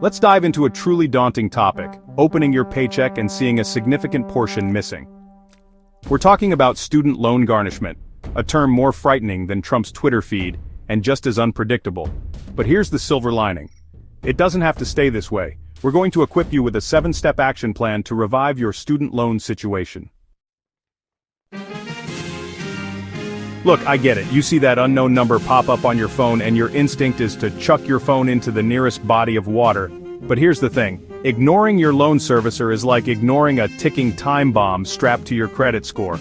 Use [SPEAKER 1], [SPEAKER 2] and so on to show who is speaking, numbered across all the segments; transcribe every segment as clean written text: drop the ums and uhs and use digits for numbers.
[SPEAKER 1] Let's dive into a truly daunting topic, opening your paycheck and seeing a significant portion missing. We're talking about student loan garnishment, a term more frightening than Trump's Twitter feed, and just as unpredictable. But here's the silver lining. It doesn't have to stay this way. We're going to equip you with a 7-step action plan to revive your student loan situation. Look, I get it. You see that unknown number pop up on your phone and your instinct is to chuck your phone into the nearest body of water. But here's the thing. Ignoring your loan servicer is like ignoring a ticking time bomb strapped to your credit score.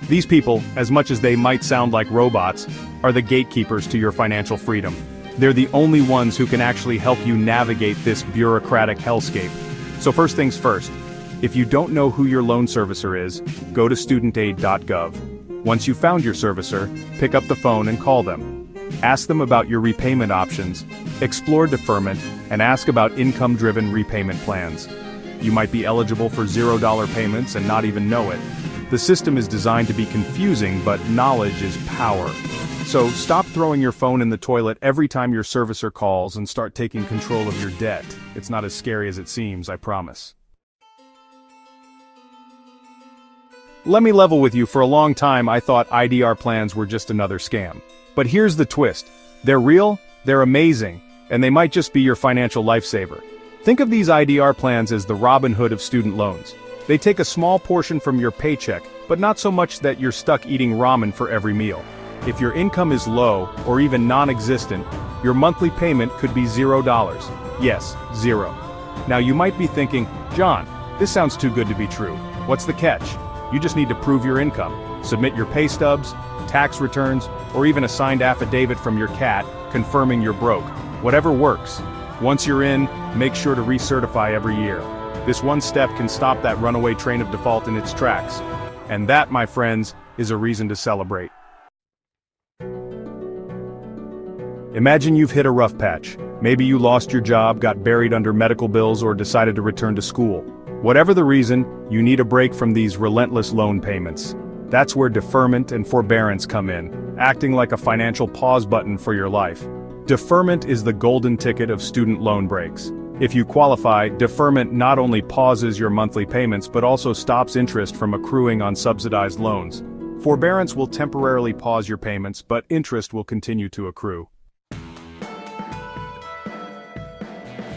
[SPEAKER 1] These people, as much as they might sound like robots, are the gatekeepers to your financial freedom. They're the only ones who can actually help you navigate this bureaucratic hellscape. So first things first, if you don't know who your loan servicer is, go to studentaid.gov. Once you've found your servicer, pick up the phone and call them. Ask them about your repayment options, explore deferment, and ask about income-driven repayment plans. You might be eligible for $0 payments and not even know it. The system is designed to be confusing, but knowledge is power. So stop throwing your phone in the toilet every time your servicer calls and start taking control of your debt. It's not as scary as it seems, I promise. Let me level with you, for a long time I thought IDR plans were just another scam. But here's the twist. They're real, they're amazing, and they might just be your financial lifesaver. Think of these IDR plans as the Robin Hood of student loans. They take a small portion from your paycheck, but not so much that you're stuck eating ramen for every meal. If your income is low, or even non-existent, your monthly payment could be $0. Yes, zero. Now you might be thinking, John, this sounds too good to be true. What's the catch? You just need to prove your income. Submit your pay stubs, tax returns, or even a signed affidavit from your cat confirming you're broke. Whatever works. Once you're in, make sure to recertify every year. This one step can stop that runaway train of default in its tracks. And that, my friends, is a reason to celebrate. Imagine you've hit a rough patch. Maybe you lost your job, got buried under medical bills, or decided to return to school. Whatever the reason, you need a break from these relentless loan payments. That's where deferment and forbearance come in, acting like a financial pause button for your life. Deferment is the golden ticket of student loan breaks. If you qualify, deferment not only pauses your monthly payments but also stops interest from accruing on subsidized loans. Forbearance will temporarily pause your payments, but interest will continue to accrue.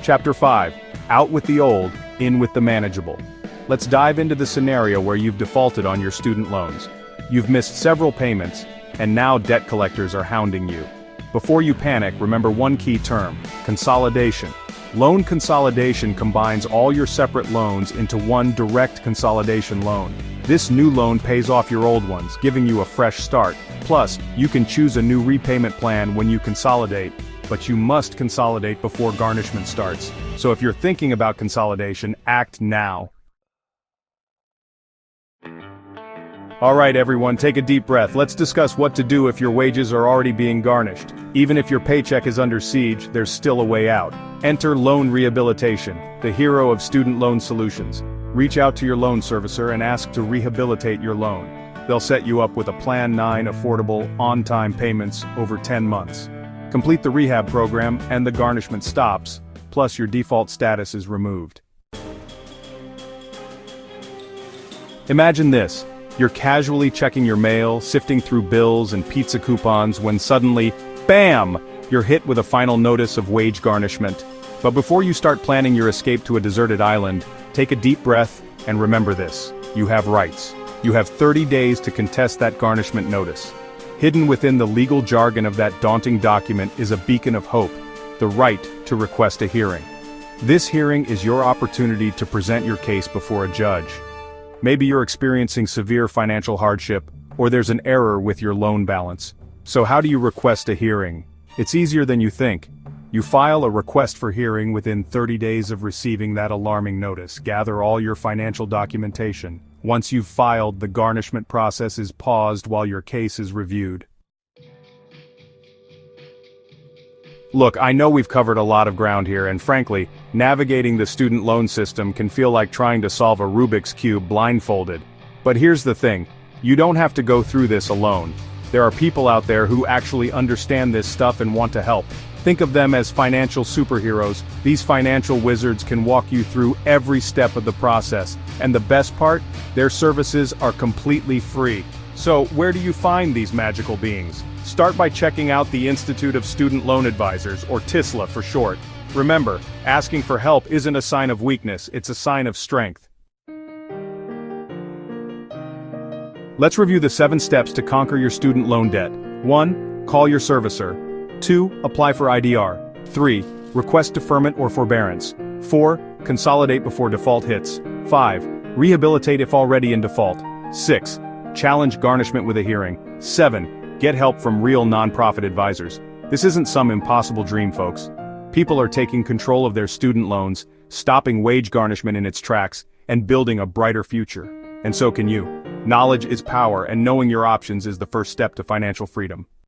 [SPEAKER 1] Chapter 5. Out with the old, in with the manageable. Let's dive into the scenario where you've defaulted on your student loans. You've missed several payments, and now debt collectors are hounding you. Before you panic, remember one key term: consolidation. Loan consolidation combines all your separate loans into one direct consolidation loan. This new loan pays off your old ones, giving you a fresh start. Plus, you can choose a new repayment plan when you consolidate. But you must consolidate before garnishment starts. So if you're thinking about consolidation, act now. Alright everyone, take a deep breath. Let's discuss what to do if your wages are already being garnished. Even if your paycheck is under siege, there's still a way out. Enter Loan Rehabilitation, the hero of student loan solutions. Reach out to your loan servicer and ask to rehabilitate your loan. They'll set you up with a Plan 9 affordable, on-time payments over 10 months. Complete the rehab program and the garnishment stops, plus your default status is removed. Imagine this. You're casually checking your mail, sifting through bills and pizza coupons when suddenly, BAM! You're hit with a final notice of wage garnishment. But before you start planning your escape to a deserted island, take a deep breath and remember this. You have rights. You have 30 days to contest that garnishment notice. Hidden within the legal jargon of that daunting document is a beacon of hope, the right to request a hearing. This hearing is your opportunity to present your case before a judge. Maybe you're experiencing severe financial hardship, or there's an error with your loan balance. So how do you request a hearing? It's easier than you think. You file a request for hearing within 30 days of receiving that alarming notice. Gather all your financial documentation. Once you've filed, the garnishment process is paused while your case is reviewed. Look, I know we've covered a lot of ground here, and frankly, navigating the student loan system can feel like trying to solve a Rubik's Cube blindfolded. But here's the thing, you don't have to go through this alone. There are people out there who actually understand this stuff and want to help. Think of them as financial superheroes. These financial wizards can walk you through every step of the process. And the best part? Their services are completely free. So, where do you find these magical beings? Start by checking out the Institute of Student Loan Advisors, or TISLA for short. Remember, asking for help isn't a sign of weakness, it's a sign of strength. Let's review the 7 steps to conquer your student loan debt. 1. Call your servicer. 2. Apply for IDR. 3. Request deferment or forbearance. 4. Consolidate before default hits. 5. Rehabilitate if already in default. 6. Challenge garnishment with a hearing. 7. Get help from real nonprofit advisors. This isn't some impossible dream, folks. People are taking control of their student loans, stopping wage garnishment in its tracks, and building a brighter future. And so can you. Knowledge is power, and knowing your options is the first step to financial freedom.